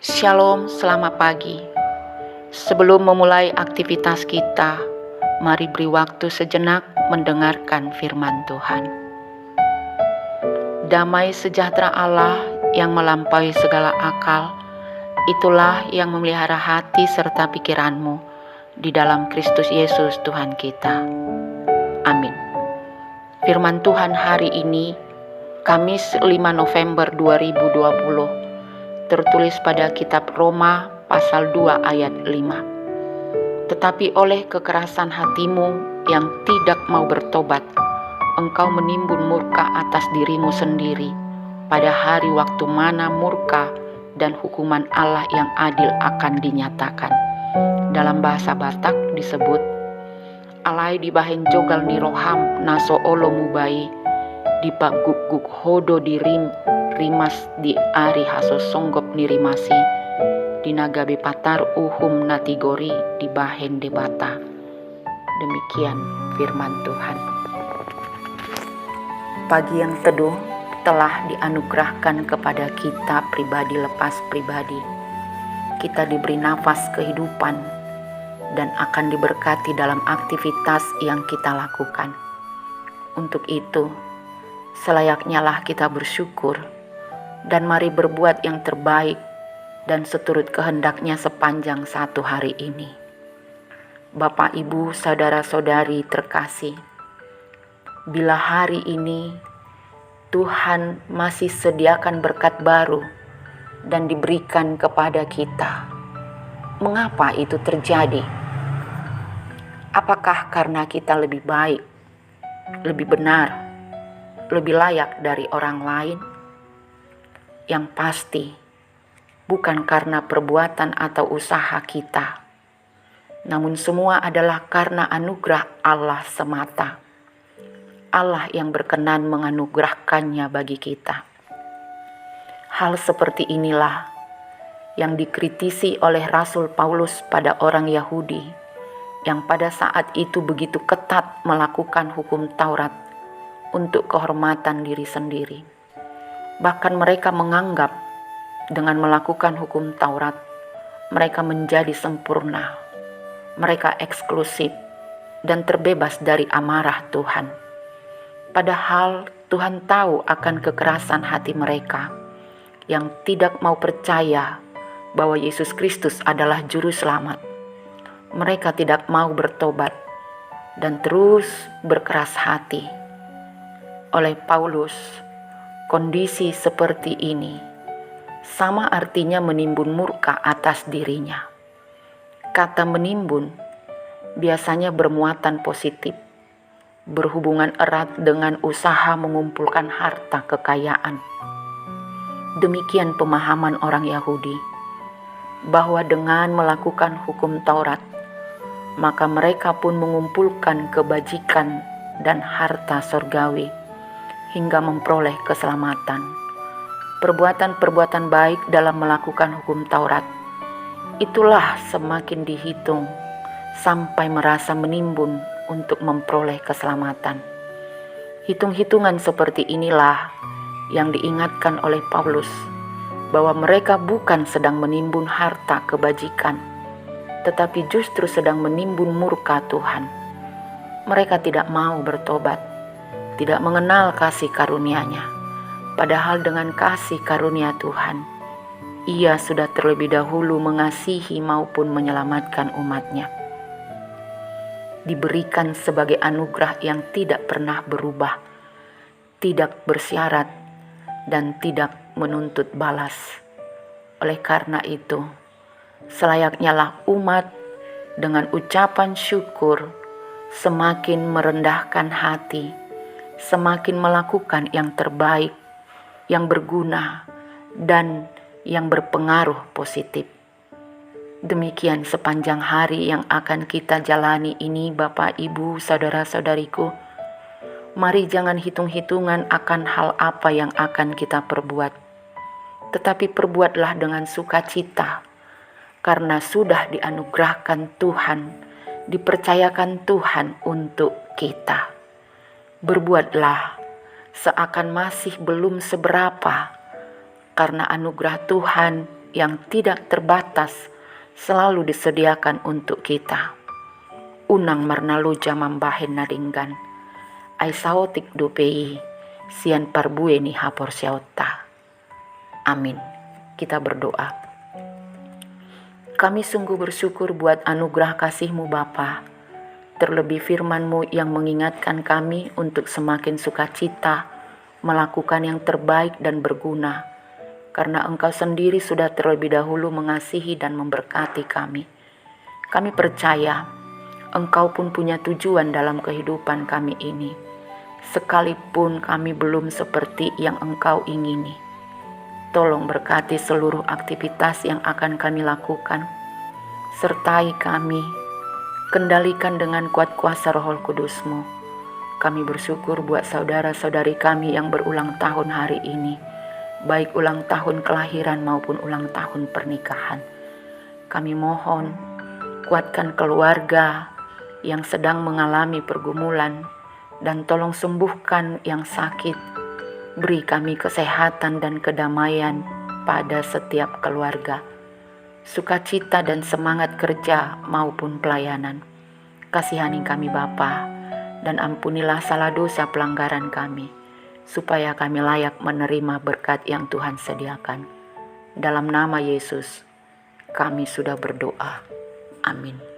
Shalom, selamat pagi. Sebelum memulai aktivitas kita, mari beri waktu sejenak mendengarkan firman Tuhan. Damai sejahtera Allah yang melampaui segala akal, itulah yang memelihara hati serta pikiranmu di dalam Kristus Yesus Tuhan kita. Amin. Firman Tuhan hari ini, Kamis 5 November 2020, tertulis pada kitab Roma pasal 2 ayat 5. Tetapi oleh kekerasan hatimu yang tidak mau bertobat, engkau menimbun murka atas dirimu sendiri pada hari waktu mana murka dan hukuman Allah yang adil akan dinyatakan. Dalam bahasa Batak disebut alai dibahen jogal ni roham naso olo mubai dipaguk-guk hodo dirim rimas di ari haso songgop nirimasi dinagabe patar uhum natigori dibahen debata. Demikian firman Tuhan. Pagi yang teduh telah dianugerahkan kepada kita pribadi lepas pribadi. Kita diberi nafas kehidupan dan akan diberkati dalam aktivitas yang kita lakukan. Untuk itu, selayaknya lah kita bersyukur dan mari berbuat yang terbaik dan seturut kehendaknya sepanjang satu hari ini. Bapak, Ibu, saudara-saudari terkasih, bila hari ini Tuhan masih sediakan berkat baru dan diberikan kepada kita, mengapa itu terjadi? Apakah karena kita lebih baik, lebih benar, lebih layak dari orang lain? Yang pasti bukan karena perbuatan atau usaha kita, namun semua adalah karena anugerah Allah semata. Allah yang berkenan menganugerahkannya bagi kita. Hal seperti inilah yang dikritisi oleh Rasul Paulus pada orang Yahudi yang pada saat itu begitu ketat melakukan hukum Taurat untuk kehormatan diri sendiri. Bahkan mereka menganggap dengan melakukan hukum Taurat, mereka menjadi sempurna, mereka eksklusif dan terbebas dari amarah Tuhan. Padahal Tuhan tahu akan kekerasan hati mereka yang tidak mau percaya bahwa Yesus Kristus adalah Juru Selamat. Mereka tidak mau bertobat dan terus berkeras hati. Oleh Paulus, kondisi seperti ini sama artinya menimbun murka atas dirinya. Kata menimbun biasanya bermuatan positif, berhubungan erat dengan usaha mengumpulkan harta kekayaan. Demikian pemahaman orang Yahudi, bahwa dengan melakukan hukum Taurat, maka mereka pun mengumpulkan kebajikan dan harta sorgawi hingga memperoleh keselamatan. Perbuatan-perbuatan baik dalam melakukan hukum Taurat, itulah semakin dihitung sampai merasa menimbun untuk memperoleh keselamatan. Hitung-hitungan seperti inilah yang diingatkan oleh Paulus, bahwa mereka bukan sedang menimbun harta kebajikan, tetapi justru sedang menimbun murka Tuhan. Mereka tidak mau bertobat, tidak mengenal kasih karunia-Nya. Padahal dengan kasih karunia Tuhan, Ia sudah terlebih dahulu mengasihi maupun menyelamatkan umat-Nya. Diberikan sebagai anugerah yang tidak pernah berubah, tidak bersyarat, dan tidak menuntut balas. Oleh karena itu, selayaknya lah umat dengan ucapan syukur semakin merendahkan hati, semakin melakukan yang terbaik, yang berguna, dan yang berpengaruh positif. Demikian sepanjang hari yang akan kita jalani ini, Bapak, Ibu, saudara-saudariku. Mari jangan hitung-hitungan akan hal apa yang akan kita perbuat, tetapi perbuatlah dengan sukacita, karena sudah dianugerahkan Tuhan, dipercayakan Tuhan untuk kita. Berbuatlah seakan masih belum seberapa, karena anugerah Tuhan yang tidak terbatas selalu disediakan untuk kita. Unang marnaluja mambahen nadinggan, ai saotik dupei, sian parbue ni hapor siauta. Amin. Kita berdoa. Kami sungguh bersyukur buat anugerah kasih-Mu Bapa, terlebih firman-Mu yang mengingatkan kami untuk semakin sukacita, melakukan yang terbaik dan berguna, karena Engkau sendiri sudah terlebih dahulu mengasihi dan memberkati kami. Kami percaya Engkau pun punya tujuan dalam kehidupan kami ini, sekalipun kami belum seperti yang Engkau ingini. Tolong berkati seluruh aktivitas yang akan kami lakukan, sertai kami, kendalikan dengan kuat kuasa Roh Kudus-Mu. Kami bersyukur buat saudara-saudari kami yang berulang tahun hari ini, baik ulang tahun kelahiran maupun ulang tahun pernikahan. Kami mohon, kuatkan keluarga yang sedang mengalami pergumulan, dan tolong sembuhkan yang sakit. Beri kami kesehatan dan kedamaian pada setiap keluarga, sukacita dan semangat kerja maupun pelayanan. Kasihani kami Bapa, dan ampunilah salah dosa pelanggaran kami, supaya kami layak menerima berkat yang Tuhan sediakan. Dalam nama Yesus, kami sudah berdoa. Amin.